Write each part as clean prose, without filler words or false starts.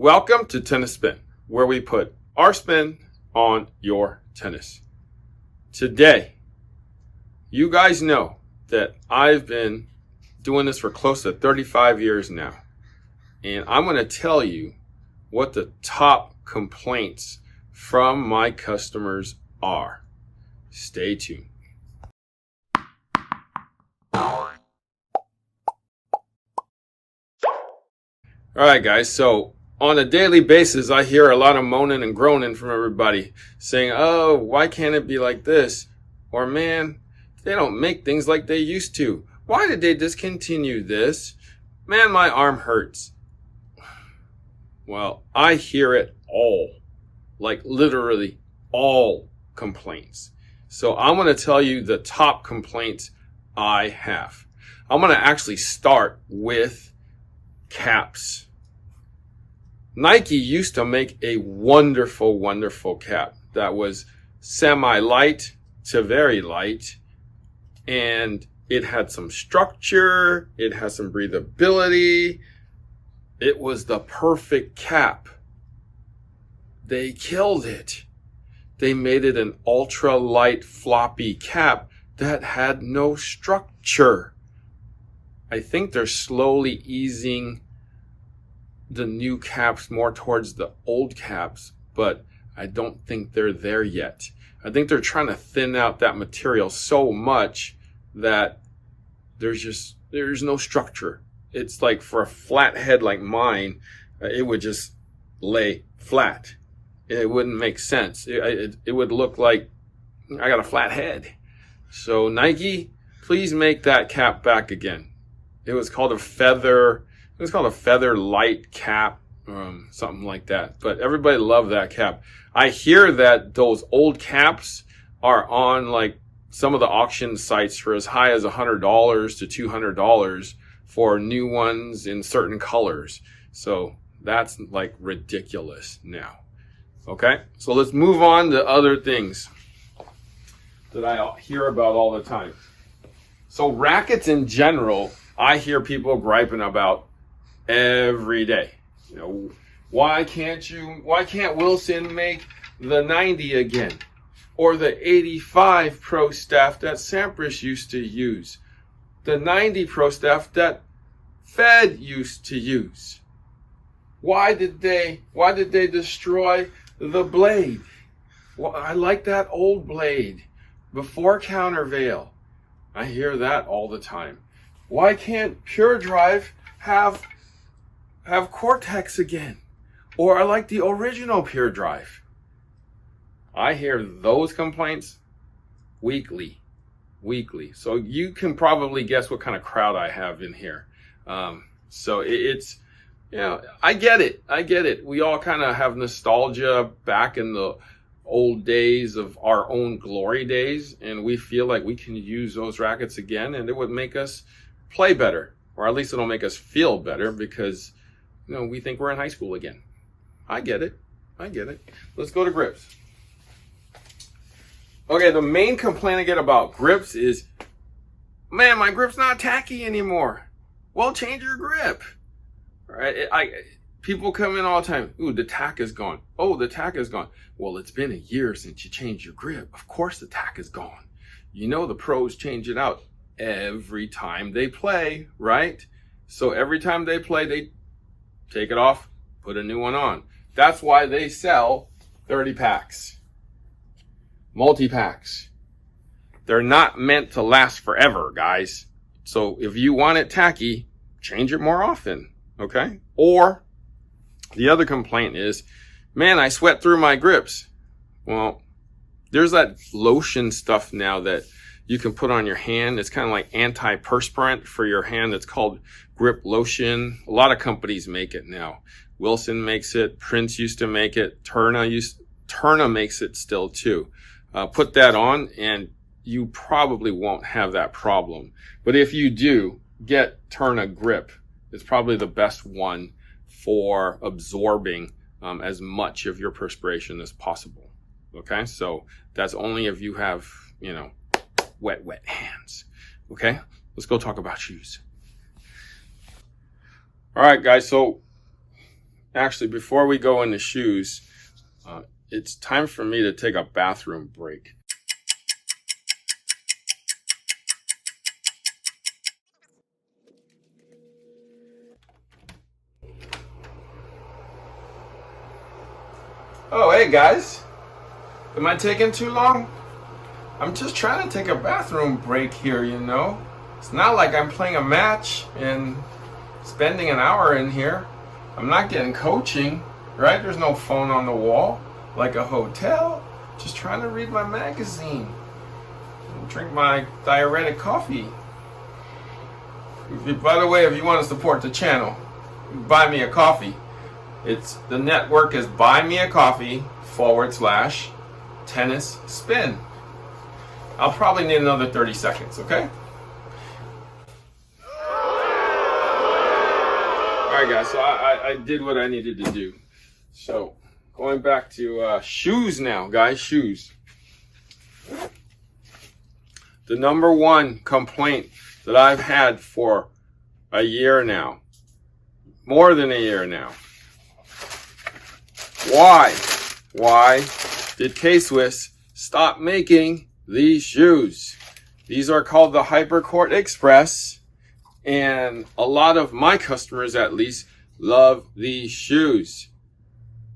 Welcome to Tennis Spin, where we put our spin on your tennis. Today, you guys know that I've been doing this for close to 35 years now. And I'm going to tell you what the top complaints from my customers are. Stay tuned. All right, guys, so on a daily basis, I hear a lot of moaning and groaning from everybody saying, oh, why can't it be like this? Or, man, they don't make things like they used to. Why did they discontinue this? Man, my arm hurts. Well, I hear it all, like literally all complaints. So I'm going to tell you the top complaints I have. I'm going to actually start with caps. Nike used to make a wonderful, wonderful cap that was semi-light to very light, and it had some structure, it had some breathability. It was the perfect cap. They killed it. They made it an ultra-light floppy cap that had no structure. I think they're slowly easing the new caps more towards the old caps, but I don't think they're there yet. I think they're trying to thin out that material so much that there's no structure. It's like for a flat head like mine, it would just lay flat. It wouldn't make sense. It would look like I got a flat head. So Nike, please make that cap back again. It was called a feather light cap, something like that. But everybody loved that cap. I hear that those old caps are on like some of the auction sites for as high as $100 to $200 for new ones in certain colors. So that's like ridiculous now. Okay, so let's move on to other things that I hear about all the time. So rackets in general, I hear people griping about every day. You know, why can't Wilson make the 90 again? Or the 85 Pro Staff that Sampras used to use? The 90 Pro Staff that Fed used to use? Why did they destroy the blade? Well, I like that old blade before countervail. I hear that all the time. Why can't Pure Drive have Cortex again? Or I like the original Pure Drive. I hear those complaints weekly. So you can probably guess what kind of crowd I have in here. So it's, you know, I get it. We all kind of have nostalgia back in the old days of our own glory days, and we feel like we can use those rackets again, and it would make us play better, or at least it'll make us feel better because, you know, we think we're in high school again. I get it. Let's go to grips. Okay, the main complaint I get about grips is, man, my grip's not tacky anymore. Well, change your grip. Right? People come in all the time. Ooh, the tack is gone. Oh, the tack is gone. Well, it's been a year since you changed your grip. Of course the tack is gone. You know the pros change it out every time they play, right? So every time they play, they take it off, put a new one on. That's why they sell 30 packs, multi-packs. They're not meant to last forever, guys. So if you want it tacky, change it more often, okay? Or the other complaint is, man, I sweat through my grips. Well, there's that lotion stuff now that you can put on your hand. It's kind of like antiperspirant for your hand. It's called grip lotion. A lot of companies make it now. Wilson makes it. Prince used to make it. Terna makes it still too. Put that on and you probably won't have that problem. But if you do, get Terna Grip. It's probably the best one for absorbing as much of your perspiration as possible. Okay, so that's only if you have, you know, wet hands. Okay, let's go talk about shoes. All right, guys, so Actually, before we go into shoes, it's time for me to take a bathroom break. Oh, hey guys. Am I taking too long? I'm just trying to take a bathroom break here, you know. It's not like I'm playing a match and spending an hour in here. I'm not getting coaching, right? There's no phone on the wall like a hotel. Just trying to read my magazine and drink my diuretic coffee. By the way, if you want to support the channel, buy me a coffee. The network is buymeacoffee/tennis spin. I'll probably need another 30 seconds, okay? Alright guys, so I did what I needed to do. So, going back to shoes now, guys, shoes. The number one complaint that I've had for a year now, more than a year now. Why did K-Swiss stop making these shoes? These are called the Hypercourt Express, and a lot of my customers, at least, love these shoes.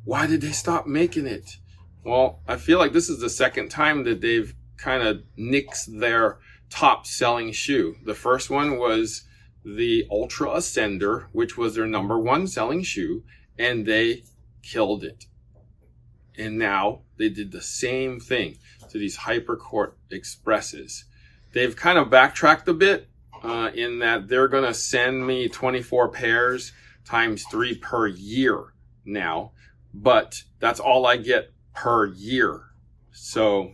Why did they stop making it? Well, I feel like this is the second time that they've kind of nixed their top selling shoe. The first one was the Ultra Ascender, which was their number one selling shoe, and they killed it. And now they did the same thing to these Hypercourt Expresses. They've kind of backtracked a bit in that they're going to send me 24 pairs times 3 per year now, but that's all I get per year. So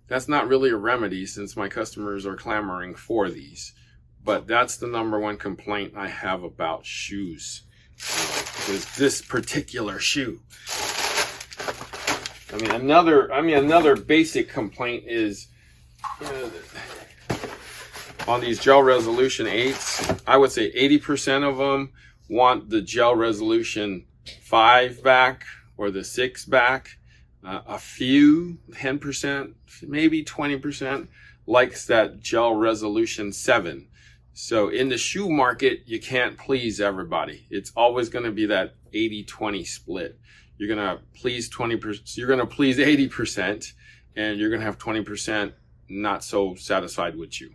that's not really a remedy since my customers are clamoring for these. But that's the number one complaint I have about shoes. Is this particular shoe. Another basic complaint is on these Gel Resolution 8s, I would say 80% of them want the Gel Resolution 5 back or the 6 back. A few, 10%, maybe 20% likes that Gel Resolution 7. So in the shoe market, you can't please everybody. It's always going to be that 80-20 split. You're going to please 20%, you're going to please 80%, and you're going to have 20% not so satisfied with you.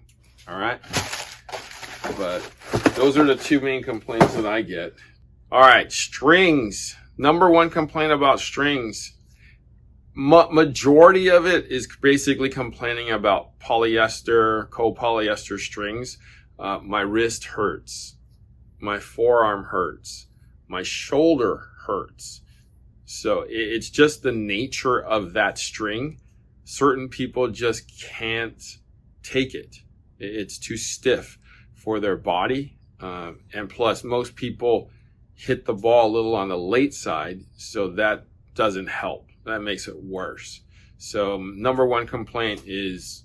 All right? But those are the two main complaints that I get. All right, strings. Number one complaint about strings. Majority of it is basically complaining about polyester, copolyester strings. My wrist hurts. My forearm hurts. My shoulder hurts. So it's just the nature of that string. Certain people just can't take it. It's too stiff for their body. And plus, most people hit the ball a little on the late side, so that doesn't help. That makes it worse. So number one complaint is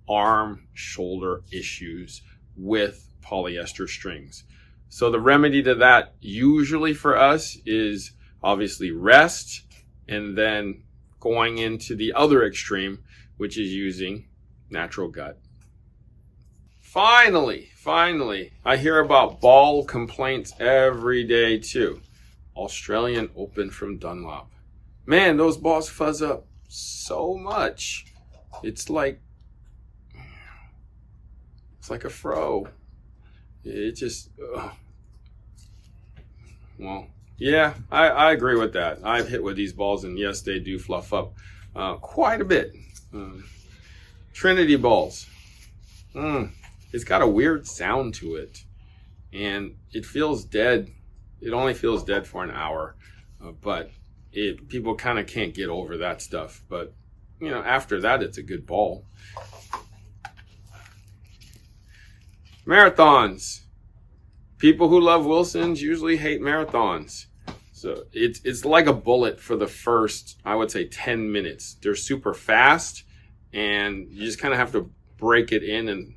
arm, shoulder issues with polyester strings. So the remedy to that usually for us is obviously rest, and then going into the other extreme, which is using natural gut. Finally, I hear about ball complaints every day too. Australian Open from Dunlop. Man, those balls fuzz up so much. It's like a fro. It just, well, yeah, I agree with that. I've hit with these balls, and yes, they do fluff up quite a bit. Trinity balls. It's got a weird sound to it, and it feels dead. It only feels dead for an hour, but people kind of can't get over that stuff. But after that, it's a good ball. Marathons. People who love Wilsons usually hate marathons. So it's like a bullet for the first, I would say, 10 minutes. They're super fast, and you just kind of have to break it in and,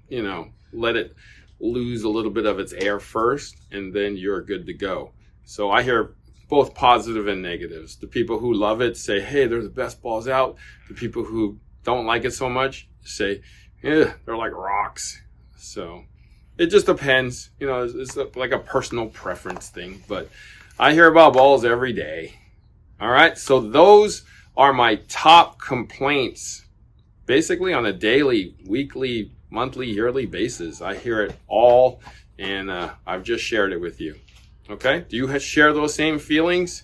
let it lose a little bit of its air first, and then you're good to go. So I hear both positive and negatives. The people who love it say, hey, they're the best balls out. The people who don't like it so much say, yeah, they're like rocks. So it just depends. You know, it's like a personal preference thing. But I hear about balls every day. All right. So those are my top complaints, basically on a daily, weekly, monthly, yearly basis. I hear it all, and I've just shared it with you. Okay? Do you share those same feelings?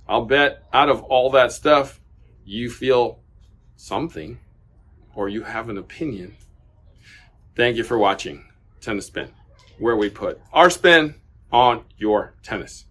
I'll bet out of all that stuff, you feel something, or you have an opinion. Thank you for watching Tennis Spin, where we put our spin on your tennis.